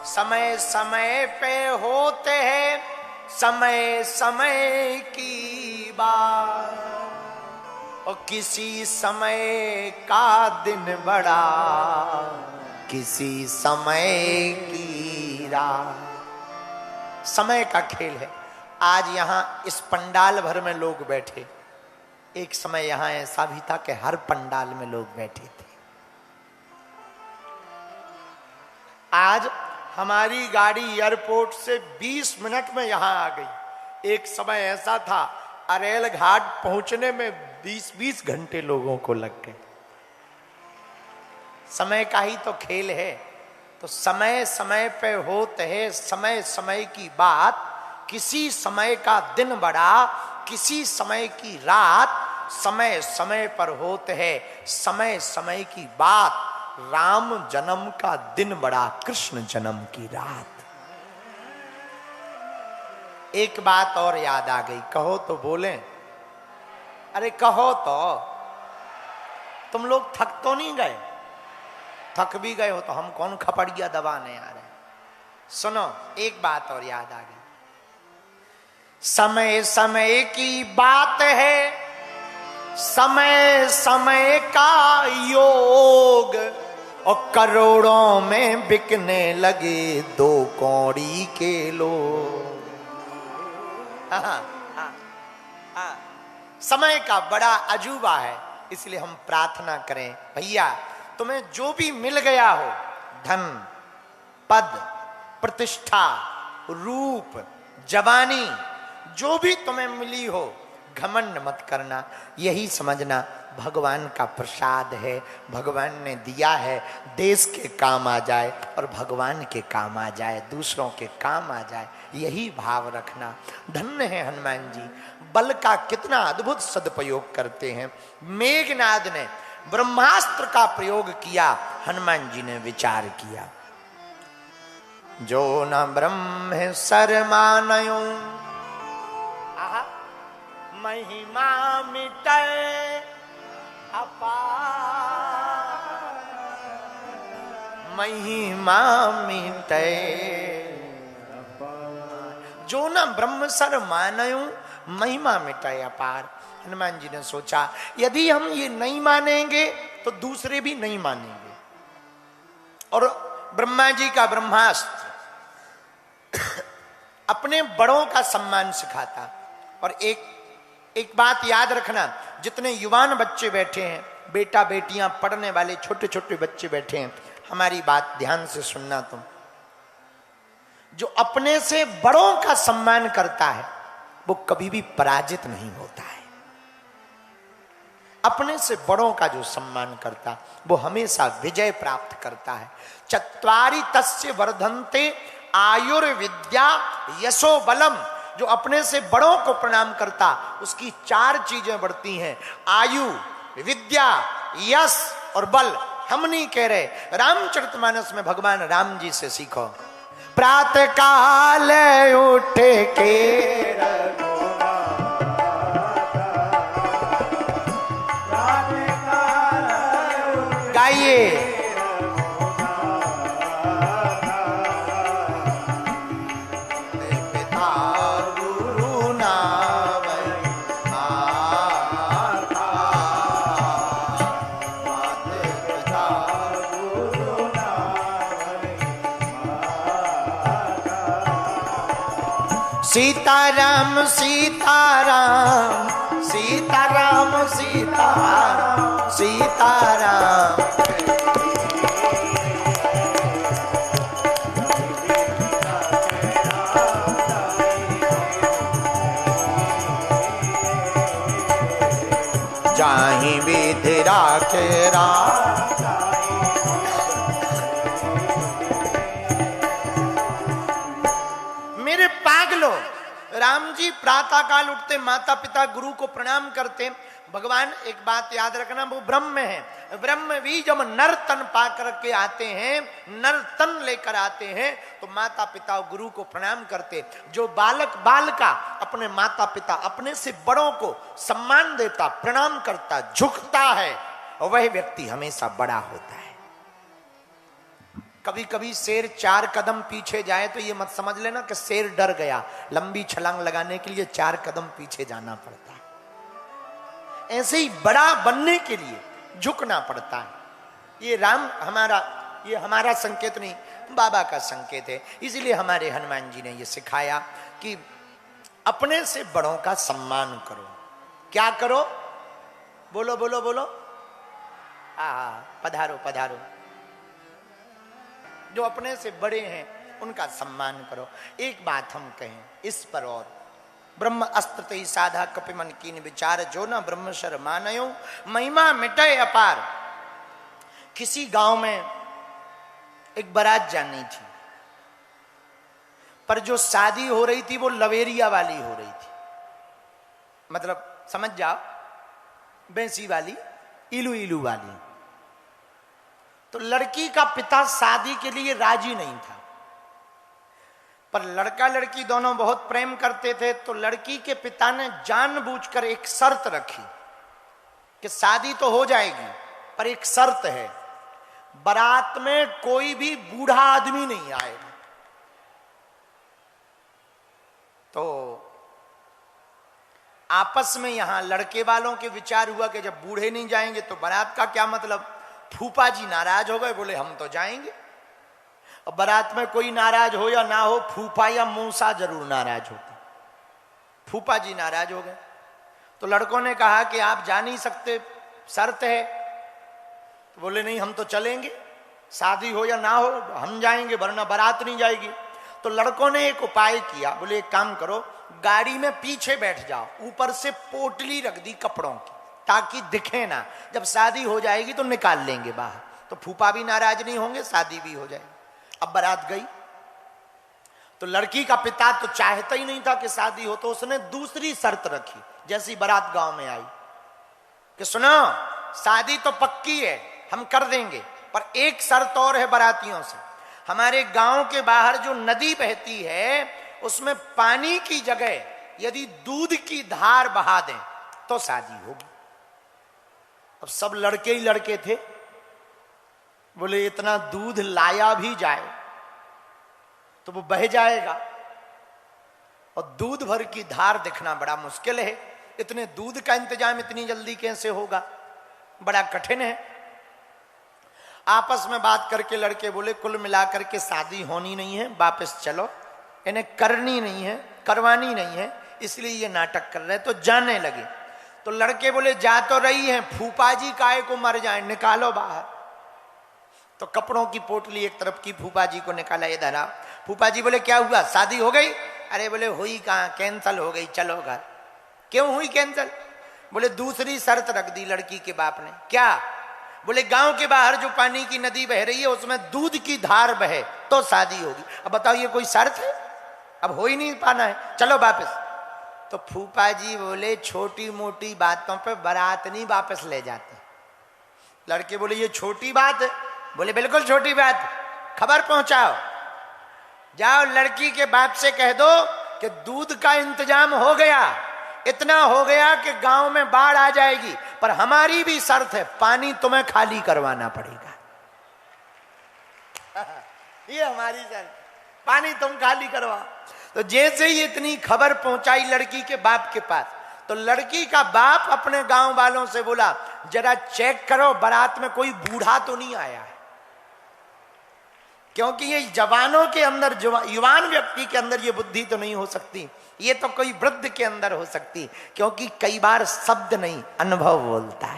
समय समय पे होते हैं समय समय की बात, और किसी समय का दिन बड़ा किसी समय की रात। समय का खेल है। आज यहां इस पंडाल भर में लोग बैठे, एक समय यहां ऐसा भी था कि हर पंडाल में लोग बैठे थे। आज हमारी गाड़ी एयरपोर्ट से 20 मिनट में यहां आ गई। एक समय ऐसा था अरेल घाट पहुंचने में 20-20 घंटे लोगों को लग गए। समय का ही तो खेल है। तो समय समय पे होते है समय समय की बात, किसी समय का दिन बड़ा किसी समय की रात, समय समय पर होते है समय समय की बात। राम जन्म का दिन बड़ा कृष्ण जन्म की रात। एक बात और याद आ गई, कहो तो बोले। अरे कहो तो। तुम लोग थक तो नहीं गए? थक भी गए हो तो हम कौन खपड़िया दबाने आ रहे। सुनो, एक बात और याद आ गई। समय समय की बात है समय समय का योग, और करोड़ों में बिकने लगे 2 कौड़ी के लोग। समय का बड़ा अजूबा है। इसलिए हम प्रार्थना करें, भैया तुम्हें जो भी मिल गया हो, धन पद प्रतिष्ठा रूप जवानी, जो भी तुम्हें मिली हो, घमंड मत करना। यही समझना भगवान का प्रसाद है, भगवान ने दिया है, देश के काम आ जाए और भगवान के काम आ जाए, दूसरों के काम आ जाए, यही भाव रखना। धन्य है हनुमान जी, बल का कितना अद्भुत सदुपयोग करते हैं। मेघनाद ने ब्रह्मास्त्र का प्रयोग किया, हनुमान जी ने विचार किया। जो न ब्रह्म शर्मानयो महिमा मिटे अपार, महिमा मिटे अपार। जो न ब्रह्म सर मानयो महिमा मिटे अपार। हनुमान जी ने सोचा यदि हम ये नहीं मानेंगे तो दूसरे भी नहीं मानेंगे। और ब्रह्मा जी का ब्रह्मास्त्र अपने बड़ों का सम्मान सिखाता। और एक बात याद रखना, जितने युवान बच्चे बैठे हैं, बेटा बेटियां पढ़ने वाले छोटे छोटे बच्चे बैठे हैं, हमारी बात ध्यान से सुनना। तुम जो अपने से बड़ों का सम्मान करता है वो कभी भी पराजित नहीं होता है। अपने से बड़ों का जो सम्मान करता वो हमेशा विजय प्राप्त करता है। चत्वारि तस्य वर्धन्ते आयुर्विद्या यशो बलम। जो अपने से बड़ों को प्रणाम करता उसकी 4 चीजें बढ़ती हैं, आयु विद्या यश और बल। हम नहीं कह रहे, रामचरितमानस में भगवान राम जी से सीखो। प्रातः काल उठ के गाइए, सीताराम सीताराम सीताराम सीताराम सीताराम। जाहि विधि राखे राम। मेरे पागलो, राम जी प्रातः काल उठते, माता पिता गुरु को प्रणाम करते। भगवान एक बात याद रखना, वो ब्रह्म है। ब्रह्म भी जब नर तन पा करके आते हैं, नर तन लेकर आते हैं, तो माता पिता गुरु को प्रणाम करते। जो बालक बालिका अपने माता पिता अपने से बड़ों को सम्मान देता, प्रणाम करता, झुकता है, वह व्यक्ति हमेशा बड़ा होता है। कभी कभी शेर 4 कदम पीछे जाए तो ये मत समझ लेना कि शेर डर गया, लंबी छलांग लगाने के लिए 4 कदम पीछे जाना पड़ता है। ऐसे ही बड़ा बनने के लिए झुकना पड़ता है। ये ये हमारा संकेत नहीं, बाबा का संकेत है। इसीलिए हमारे हनुमान जी ने ये सिखाया कि अपने से बड़ों का सम्मान करो। क्या करो? बोलो बोलो बोलो। पधारो पधारो। जो अपने से बड़े हैं उनका सम्मान करो। एक बात हम कहें इस पर, और ब्रह्म अस्त्र ते साधा कपिमन कीन विचार, जो न ब्रह्मशर मानयो महिमा मिटे अपार। किसी गांव में एक बारात जानी थी, पर जो शादी हो रही थी वो लवेरिया वाली हो रही थी, मतलब समझ जाओ, बैंसी वाली, इलू इलू वाली। तो लड़की का पिता शादी के लिए राजी नहीं था, पर लड़का लड़की दोनों बहुत प्रेम करते थे। तो लड़की के पिता ने जानबूझकर एक शर्त रखी कि शादी तो हो जाएगी पर एक शर्त है, बारात में कोई भी बूढ़ा आदमी नहीं आएगा। तो आपस में यहां लड़के वालों के विचार हुआ कि जब बूढ़े नहीं जाएंगे तो बारात का क्या मतलब। फूफा जी नाराज हो गए, बोले हम तो जाएंगे। और बारात में कोई नाराज हो या ना हो, फूफा या मूसा जरूर नाराज होता। फूफा जी नाराज हो गए। तो लड़कों ने कहा कि आप जा नहीं सकते, शर्त है। तो बोले नहीं, हम तो चलेंगे, शादी हो या ना हो हम जाएंगे, वरना बारात नहीं जाएगी। तो लड़कों ने एक उपाय किया, बोले एक काम करो, गाड़ी में पीछे बैठ जाओ, ऊपर से पोटली रख दी कपड़ों की ताकि दिखे ना, जब शादी हो जाएगी तो निकाल लेंगे बाहर। तो फूफा भी नाराज नहीं होंगे, शादी भी हो जाएगी। अब बारात गई तो लड़की का पिता तो चाहता ही नहीं था कि शादी हो, तो उसने दूसरी शर्त रखी। जैसी बारात गांव में आई कि सुनो, शादी तो पक्की है, हम कर देंगे, पर एक शर्त और है बारातियों से। हमारे गांव के बाहर जो नदी बहती है उसमें पानी की जगह यदि दूध की धार बहा दें तो शादी होगी। अब सब लड़के ही लड़के थे, बोले इतना दूध लाया भी जाए तो वो बह जाएगा, और दूध भर की धार दिखना बड़ा मुश्किल है। इतने दूध का इंतजाम इतनी जल्दी कैसे होगा, बड़ा कठिन है। आपस में बात करके लड़के बोले कुल मिलाकर के शादी होनी नहीं है, वापस चलो, इन्हें करनी नहीं है, करवानी नहीं है, इसलिए ये नाटक कर रहे। तो जाने लगे। तो लड़के बोले जा तो रही हैं, फूफा जी काहे को मर जाए, निकालो बाहर। तो कपड़ों की पोटली एक तरफ की, फूफा जी को निकाला, इधर आ। फूफा जी बोले क्या हुआ, शादी हो गई? अरे बोले हुई कहाँ, कैंसल हो गई, चलो घर। क्यों हुई कैंसल? बोले दूसरी शर्त रख दी लड़की के बाप ने। क्या? बोले गांव के बाहर जो पानी की नदी बह रही है उसमें दूध की धार बहे तो शादी होगी। अब बताओ ये कोई शर्त है? अब हो ही नहीं पाना है, चलो वापस। तो फूफा जी बोले छोटी मोटी बातों पे बारात नहीं वापस ले जाते। लड़के बोले ये छोटी बात है? बोले बिल्कुल छोटी बात, खबर पहुंचाओ, जाओ लड़की के बाप से कह दो कि दूध का इंतजाम हो गया, इतना हो गया कि गांव में बाढ़ आ जाएगी, पर हमारी भी शर्त है, पानी तुम्हें खाली करवाना पड़ेगा। ये हमारी शर्त, पानी तुम खाली करवा। तो जैसे ही इतनी खबर पहुंचाई लड़की के बाप के पास, तो लड़की का बाप अपने गांव वालों से बोला जरा चेक करो बारात में कोई बूढ़ा तो नहीं आया है, क्योंकि ये जवानों के अंदर, युवान व्यक्ति के अंदर ये बुद्धि तो नहीं हो सकती, ये तो कोई वृद्ध के अंदर हो सकती, क्योंकि कई बार शब्द नहीं अनुभव बोलता है।